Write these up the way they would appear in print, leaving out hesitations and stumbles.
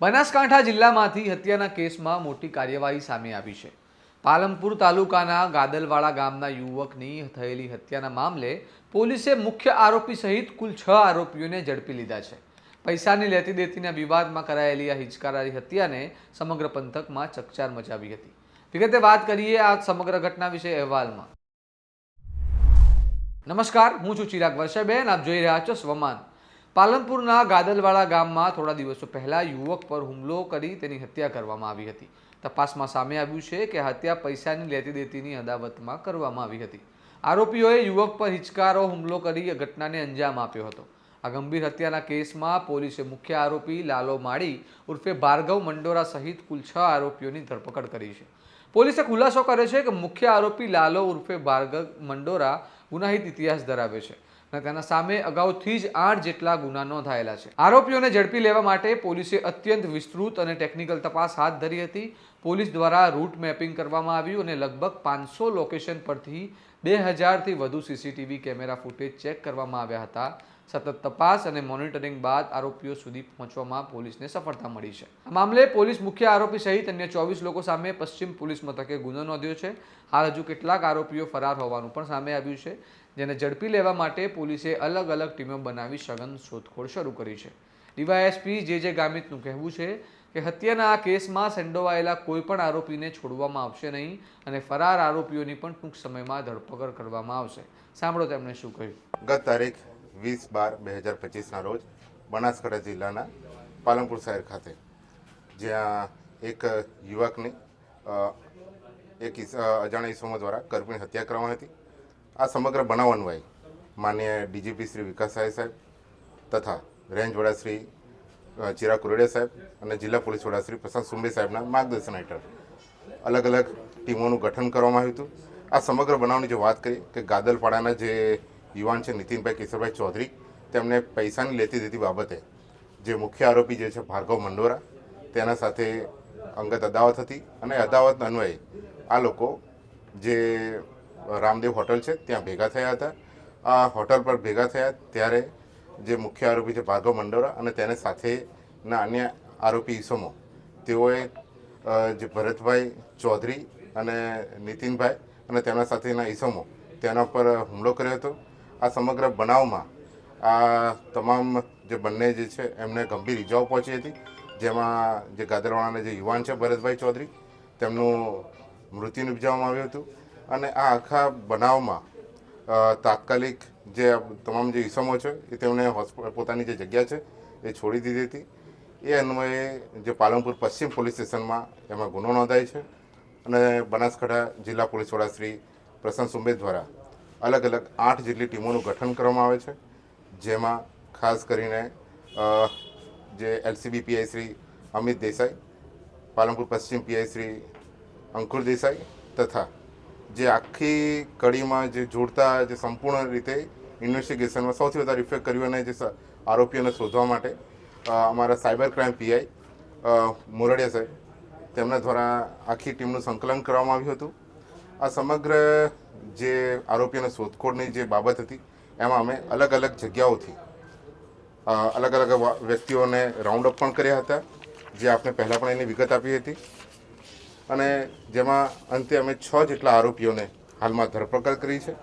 બનાસકાંઠા જિલ્લામાંથી હત્યાના કેસમાં મોટી કાર્યવાહી સામે આવી છે। પાલનપુર તાલુકાના ગાદલવાડા ગામના યુવકની થયેલી હત્યાના મામલે પોલીસે મુખ્ય આરોપી સહિત કુલ 6 આરોપીઓને ઝડપી લીધા છે। પૈસાની લેતી દેતીના વિવાદમાં કરાયેલી આ હિચકારી હત્યાને સમગ્ર પંથકમાં ચકચાર મચાવી હતી। વિગતે વાત કરીએ આ સમગ્ર ઘટના વિશે અહેવાલમાં। નમસ્કાર, હું છું ચિરાગ વર્ષાબેન, આપ જોઈ રહ્યા છો સ્વમાન। પાલનપુરના ગાદલવાડા ગામમાં થોડા દિવસો પહેલા યુવક પર હુમલો કરી તેની હત્યા કરવામાં આવી હતી। તપાસમાં સામે આવ્યું છે કે હત્યા પૈસાની લેતી દેતીની અદાવતમાં કરવામાં આવી હતી। આરોપીઓએ યુવક પર હિચકારો હુમલો કરી ઘટનાને અંજામ આપ્યો હતો। આ ગંભીર હત્યાના કેસમાં પોલીસે મુખ્ય આરોપી લાલો માળી ઉર્ફે ભાર્ગવ મંડોરા સહિત કુલ 6 આરોપીઓની ધરપકડ કરી છે। પોલીસે ખુલાસો કર્યો છે કે મુખ્ય આરોપી લાલો ઉર્ફે ભાર્ગવ મંડોરા ગુનાહિત ઇતિહાસ ધરાવે છે અને તેના સામે અગાઉથી જ 8 જેટલા ગુના નોંધાયેલા છે। આરોપીઓને ઝડપી લેવા માટે પોલીસે અત્યંત વિસ્તૃત અને ટેકનિકલ તપાસ હાથ ધરી હતી। પોલીસ દ્વારા રૂટ મેપિંગ કરવામાં આવ્યું અને લગભગ 500 લોકેશન પરથી 2000થી વધુ સીસીટીવી કેમેરા ફૂટેજ ચેક કરવામાં આવ્યા હતા। સતત તપાસ અને મોનિટરિંગ બાદ આરોપીઓ સુધી પહોંચવામાં પોલીસને સફળતા મળી છે। આ મામલે પોલીસ મુખ્ય આરોપી સહિત અન્ય 24 લોકો સામે પશ્ચિમ પોલીસ મથકે ગુનો નોંધ્યો છે। હાલ હજુ કેટલાક આરોપીઓ ફરાર હોવાનું પણ સામે આવ્યું છે, જેને ઝડપી લેવા માટે પોલીસે અલગ અલગ ટીમો બનાવી સઘન શોધખોળ શરૂ કરી છે। ડીવાયએસપી જે ગામિતનું કહેવું છે કે હત્યાના આ કેસમાં સંડોવાયેલા કોઈ પણ આરોપીને છોડવામાં આવશે નહીં અને ફરાર આરોપીઓની પણ ટૂંક સમયમાં ધરપકડ કરવામાં આવશે। સાંભળો તેમણે શું કહ્યું। ગત તારીખ 20/12/2025ના રોજ બનાસકાંઠા જિલ્લાના પાલનપુર શહેર ખાતે જ્યાં એક યુવકની અજાણ્યા ઇસમો દ્વારા કરપીણ હત્યા કરવામાં હતી। આ સમગ્ર બનાવ અન્વયે માનનીય ડીજીપી શ્રી વિકાસ સાહેબ તથા રેન્જ વડા શ્રી ચિરાગ કુરડિયા સાહેબ અને જિલ્લા પોલીસ વડા શ્રી પ્રશાંત સુંબે સાહેબના માર્ગદર્શન હેઠળ અલગ અલગ ટીમોનું ગઠન કરવામાં આવ્યું હતું। આ સમગ્ર બનાવની જો વાત કરીએ કે ગાદલપાડાના જે યુવાન છે નીતિનભાઈ કેશરભાઈ ચૌધરી, તેમને પૈસાની લેતી દેતી બાબતે જે મુખ્ય આરોપી જે છે ભાર્ગવ મંડોરા, તેના સાથે અંગત અદાવત હતી અને અદાવત અન્વયે આ લોકો જે રામદેવ હોટલ છે ત્યાં ભેગા થયા હતા। આ હોટલ પર ભેગા થયા ત્યારે જે મુખ્ય આરોપી છે ભાર્ગવ મંડોરા અને તેને સાથેના અન્ય આરોપી ઈસમો, તેઓએ જે ભરતભાઈ ચૌધરી અને નીતિનભાઈ અને તેના સાથેના ઈસમો તેના પર હુમલો કર્યો હતો। આ સમગ્ર બનાવમાં આ તમામ જે બંને જે છે એમને ગંભીર ઈજાઓ પહોંચી હતી, જેમાં જે ગાદરવાડાના જે યુવાન છે ભરતભાઈ ચૌધરી, તેમનું મૃત્યુ નિપજાવવામાં આવ્યું હતું અને આ આખા બનાવમાં તાત્કાલિક જે તમામ જે ઈસમો છે એ તેમણે પોતાની જે જગ્યા છે એ છોડી દીધી હતી। એ અન્વયે જે પાલનપુર પશ્ચિમ પોલીસ સ્ટેશનમાં એમાં ગુનો નોંધાય છે અને બનાસકાંઠા જિલ્લા પોલીસ વડા શ્રી પ્રશાંત સુંબે દ્વારા અલગ અલગ 8 જેટલી ટીમોનું ગઠન કરવામાં આવે છે, જેમાં ખાસ કરીને જે એલસીબી પીઆઈ શ્રી અમિત દેસાઈ, પાલનપુર પશ્ચિમ પીઆઈ શ્રી અંકુર દેસાઈ તથા જે આખી કડીમાં જે જોડતા જે સંપૂર્ણ રીતે ઇન્વેસ્ટિગેશનમાં સૌથી વધારે ઇફેક્ટ કર્યું અને જે આરોપીઓને શોધવા માટે અમારા સાયબર ક્રાઇમ પીઆઈ મોરડિયા સાહેબ, તેમના દ્વારા આખી ટીમનું સંકલન કરવામાં આવ્યું હતું। આ સમગ્ર જે આરોપીઓને શોધખોળની જે બાબત હતી એમાં અમે અલગ અલગ જગ્યાઓથી અલગ અલગ વ્યક્તિઓને રાઉન્ડ અપ પણ કર્યા હતા, જે આપણે પહેલાં પણ એની વિગત આપી હતી અને જેમાં અંતે અમે 6 જેટલા આરોપીઓને હાલમાં ધરપકડ કરી છે।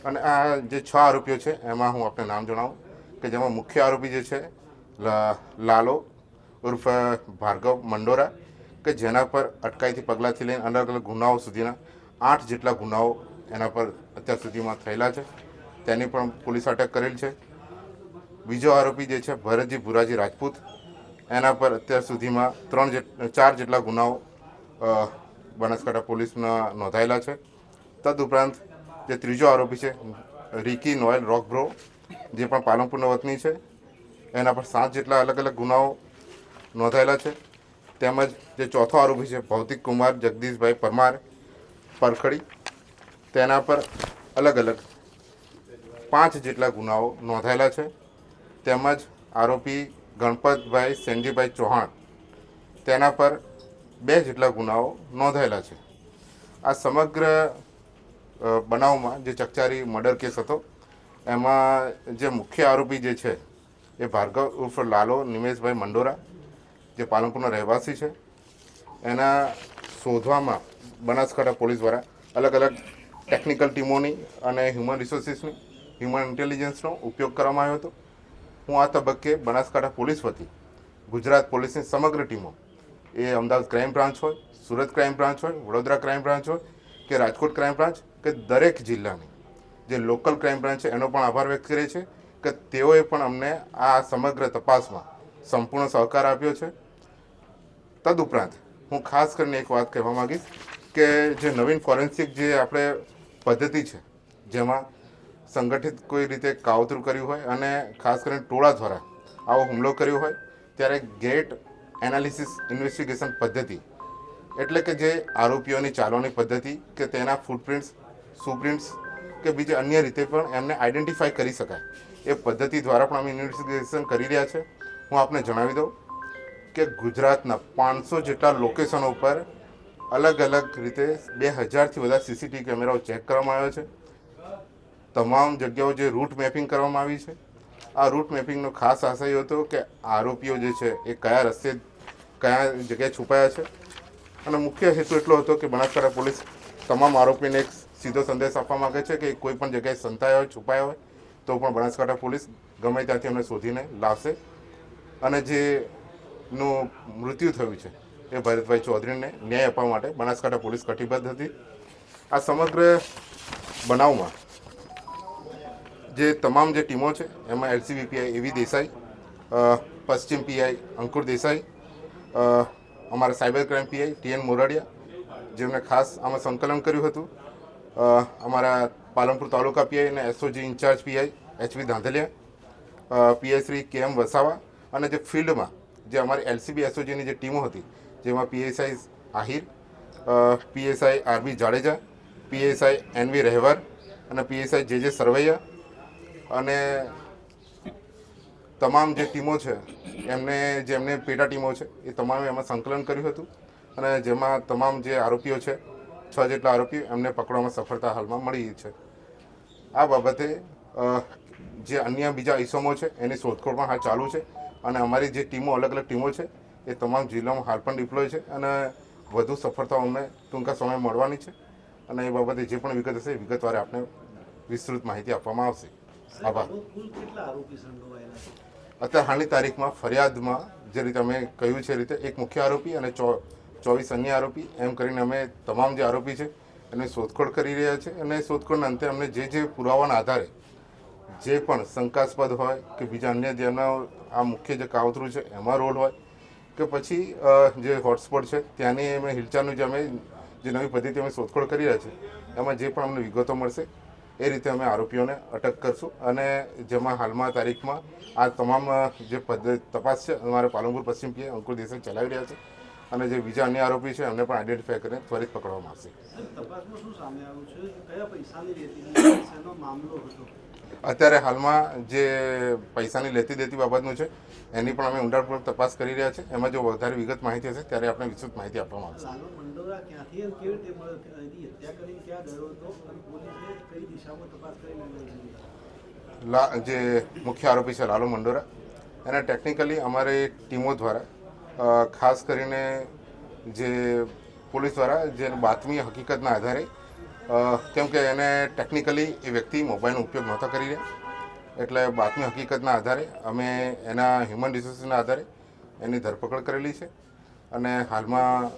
અને આ જે 6 આરોપીઓ છે એમાં હું આપને નામ જણાવું કે જેમાં મુખ્ય આરોપી જે છે લાલો ઉર્ફ ભાર્ગવ મંડોરા, કે જેના પર અટકાયતી પગલાંથી લઈને અલગ અલગ ગુનાઓ સુધીના 8 જેટલા ગુનાઓ એના પર અત્યાર સુધીમાં થયેલા છે, તેની પણ પોલીસ અટક કરેલ છે। બીજો આરોપી જે છે ભરતજી ભુરાજી રાજપૂત, એના પર અત્યાર સુધીમાં 4 જેટલા ગુનાઓ બનાસકાંઠા પોલીસના નોંધાયેલા છે। તદુપરાંત જે ત્રીજો આરોપી છે રિકી નોયલ રોકબ્રો, જે પણ પાલનપુરના વતની છે, એના પર 7 જેટલા અલગ અલગ ગુનાઓ નોંધાયેલા છે। તેમજ જે ચોથો આરોપી છે ભૌતિક કુમાર જગદીશભાઈ પરમાર પરખડી, તેના પર અલગ અલગ 5 જેટલા ગુનાઓ નોંધાયેલા છે। તેમજ આરોપી ગણપતભાઈ સેનજીભાઈ ચૌહાણ, તેના પર 2 જેટલા ગુનાઓ નોંધાયેલા છે। આ સમગ્ર બનાવમાં જે ચકચારી મર્ડર કેસ હતો એમાં જે મુખ્ય આરોપી જે છે એ ભાર્ગવ ઉર્ફ લાલો નિમેશભાઈ મંડોરા, જે પાલનપુરના રહેવાસી છે એના શોધવામાં બનાસકાંઠા પોલીસ દ્વારા અલગ અલગ ટેકનિકલ ટીમોની અને હ્યુમન રિસોર્સિસની હ્યુમન ઇન્ટેલિજન્સનો ઉપયોગ કરવામાં આવ્યો હતો. હું આ તબક્કે બનાસકાંઠા પોલીસ વતી ગુજરાત પોલીસની સમગ્ર ટીમો, એ અમદાવાદ ક્રાઇમ બ્રાન્ચ હોય, સુરત ક્રાઇમ બ્રાન્ચ હોય, વડોદરા ક્રાઇમ બ્રાન્ચ હોય કે રાજકોટ ક્રાઇમ બ્રાન્ચ કે દરેક જિલ્લાની જે લોકલ ક્રાઇમ બ્રાન્ચ છે એનો પણ આભાર વ્યક્ત કરીએ છીએ કે તેઓએ પણ અમને આ સમગ્ર તપાસમાં સંપૂર્ણ સહકાર આપ્યો છે. તદુપરાંત હું ખાસ કરીને એક વાત કહેવા માગીશ કે જે નવીન ફોરેન્સિક જે આપણે પદ્ધતિ છે, જેમાં સંગઠિત કોઈ રીતે કાવતરું કર્યું હોય અને ખાસ કરીને ટોળા દ્વારા આવો હુમલો કર્યો હોય, ત્યારે ગેટ એનાલિસિસ ઇન્વેસ્ટિગેશન પદ્ધતિ, એટલે કે જે આરોપીઓની ચાલવાની પદ્ધતિ કે તેના ફૂટપ્રિન્ટ્સ, સુપ્રિન્ટ્સ કે બીજી અન્ય રીતે પણ એમને આઈડેન્ટિફાઈ કરી શકાય, એ પદ્ધતિ દ્વારા પણ અમે ઇન્વેસ્ટિગેશન કરી રહ્યા છે. હું આપને જણાવી દઉં કે ગુજરાતના 500 જેટલા લોકેશનો ઉપર અલગ અલગ રીતે 2000થી વધારે સીસીટીવી કેમેરાઓ ચેક કરવામાં આવ્યા છે. તમામ જગ્યાઓ જે રૂટ મેપિંગ કરવામાં આવી છે, આ રૂટ મેપિંગનો ખાસ આશય હતો કે આરોપીઓ જે છે એ કયા રસ્તે કયા જગ્યાએ છુપાયા છે, અને મુખ્ય હેતુ એટલો હતો કે બનાસકાંઠા પોલીસ તમામ આરોપીને એક સીધો સંદેશ આપવા માગે છે કે કોઈ પણ જગ્યાએ સંતાયા હોય, છુપાયા હોય તો પણ બનાસકાંઠા પોલીસ ગમે ત્યાંથી અમને શોધીને લાવશે. અને જેનું મૃત્યુ થયું છે એ ભરતભાઈ ચૌધરીને ન્યાય આપવા માટે બનાસકાંઠા પોલીસ કટિબદ્ધ હતી. આ સમગ્ર બનાવમાં જે તમામ જે ટીમો છે એમાં એલસીબી પીઆઈ એવી દેસાઈ, પશ્ચિમ પીઆઈ અંકુર દેસાઈ, અમારા સાયબર ક્રાઇમ પીઆઈ ટીએન મોરાડિયા, જેમણે ખાસ આમાં સંકલન કર્યું હતું, અમારા પાલનપુર તાલુકા પીઆઈ અને SOG in charge PI HV Dhandhaliya, PI Shri KM Vasava, અને જે ફિલ્ડમાં જે અમારી એલસીબી એસઓજીની જે ટીમો હતી જેમાં PSI Ahir, PSI RB Jadeja, PSI NV Rahevar અને પીએસઆઈ જે સરવૈયા, અને તમામ જે ટીમો છે જેમને પેટા ટીમો છે એ તમામે એમાં સંકલન કર્યું હતું. અને જેમાં તમામ જે આરોપીઓ છે, 6 જેટલા આરોપીઓ, એમને પકડવામાં સફળતા હાલમાં મળી છે. આ બાબતે જે અન્ય બીજા ઇસમો છે એની શોધખોળ પણ હાલ ચાલુ છે, અને અમારી જે ટીમો અલગ અલગ ટીમો છે એ તમામ જિલ્લામાં હાલ પણ ડિપ્લોય છે, અને વધુ સફળતાઓ અમને ટૂંકા સમય મળવાની છે. અને એ બાબતે જે પણ વિગત હશે વિગતવારે આપને વિસ્તૃત માહિતી આપવામાં આવશે. આભાર. અત્યારે હાલની તારીખમાં ફરિયાદમાં જે રીતે અમે કહ્યું છે એ રીતે એક મુખ્ય આરોપી અને 24 અન્ય આરોપી, એમ કરીને અમે તમામ જે આરોપી છે એની શોધખોળ કરી રહ્યા છે. અને શોધખોળના અંતે અમને જે પુરાવાના આધારે જે પણ શંકાસ્પદ હોય કે બીજા અન્ય જેમના આ મુખ્ય જે કાવતરું છે એમાં રોલ હોય કે પછી જે હોટસ્પોટ છે ત્યાંની અમે હિલચાલનું જે નવી પદ્ધતિ અમે શોધખોળ કરી રહ્યા છીએ એમાં જે પણ અમને વિગતો મળશે એ રીતે અમે આરોપીઓને અટક કરશું. અને જેમાં હાલમાં તારીખમાં આ તમામ જે તપાસ છે અમારે પાલનપુર પશ્ચિમ પીએ અંકુર દેસાઈ ચલાવી રહ્યા છે, અને જે બીજા અન્ય આરોપી છે એમને પણ આઈડેન્ટિફાઈ કરીને ત્વરિત પકડવામાં આવશે. અત્યારે હાલમાં જે પૈસાની લેતી દેતી બાબતનું છે એની પણ અમે ઊંડાણપૂર્વક તપાસ કરી રહ્યા છે. એમાં જો વધારે વિગત માહિતી હશે ત્યારે આપણે વિસ્તૃત માહિતી આપવામાં આવશે. જે મુખ્ય આરોપી છે લાલુ મંડોરા, એને ટેકનિકલી અમારી ટીમો દ્વારા ખાસ કરીને જે પોલીસ દ્વારા જે બાતમી હકીકતના આધારે, કેમ કે એને ટેકનિકલી એ વ્યક્તિ મોબાઈલનો ઉપયોગ નહોતા કરી રહ્યા, એટલે બાતમી હકીકતના આધારે અમે એના હ્યુમન રિસોર્સિસના આધારે એની ધરપકડ કરેલી છે. અને હાલમાં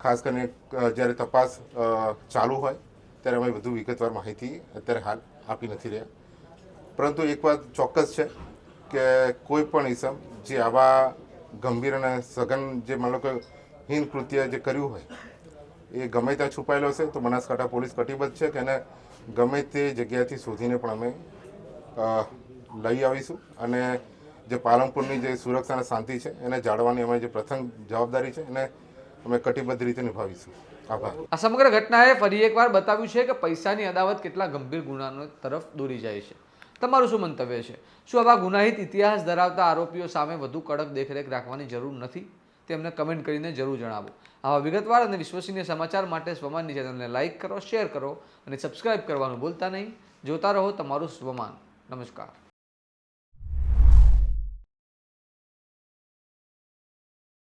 ખાસ કરીને જ્યારે તપાસ ચાલુ હોય ત્યારે અમે વધુ વિગતવાર માહિતી અત્યારે હાલ આપી નથી રહ્યા. પરંતુ એક વાત ચોક્કસ છે કે કોઈ પણ ઇસમ જે આવા ગંભીર અને સઘન જે માનો કે હીન કૃત્ય જે કર્યું હોય એ ગમે ત્યાં છુપાયેલો હશે તો બનાસકાંઠા પોલીસ કટિબદ્ધ છે કે એને ગમે તે જગ્યાએથી શોધીને પણ અમે લઈ આવીશું. અને જે પાલનપુરની જે સુરક્ષા અને શાંતિ છે એને જાળવવાની અમારી જે પ્રથમ જવાબદારી છે એને અમે કટિબદ્ધ રીતે નિભાવીશું. આભાર. આ સમગ્ર ઘટનાએ ફરી એકવાર બતાવ્યું છે કે પૈસાની અદાવત કેટલા ગંભીર ગુનાનો તરફ દોરી જાય છે. તમારું શું મંતવ્ય છે? શું આવા ગુનાહિત ઇતિહાસ ધરાવતા આરોપીઓ સામે વધુ કડક દેખરેખ રાખવાની જરૂર નથી? તેમને કમેન્ટ કરીને જરૂર જણાવો. આવા વિગતવાર અને વિશ્વસનીય સમાચાર માટે સ્વમાનની ચેનલને લાઇક કરો, શેર કરો અને સબસ્ક્રાઇબ કરવાનું ભૂલતા નહીં. જોતા રહો તમારું સ્વમાન. નમસ્કાર.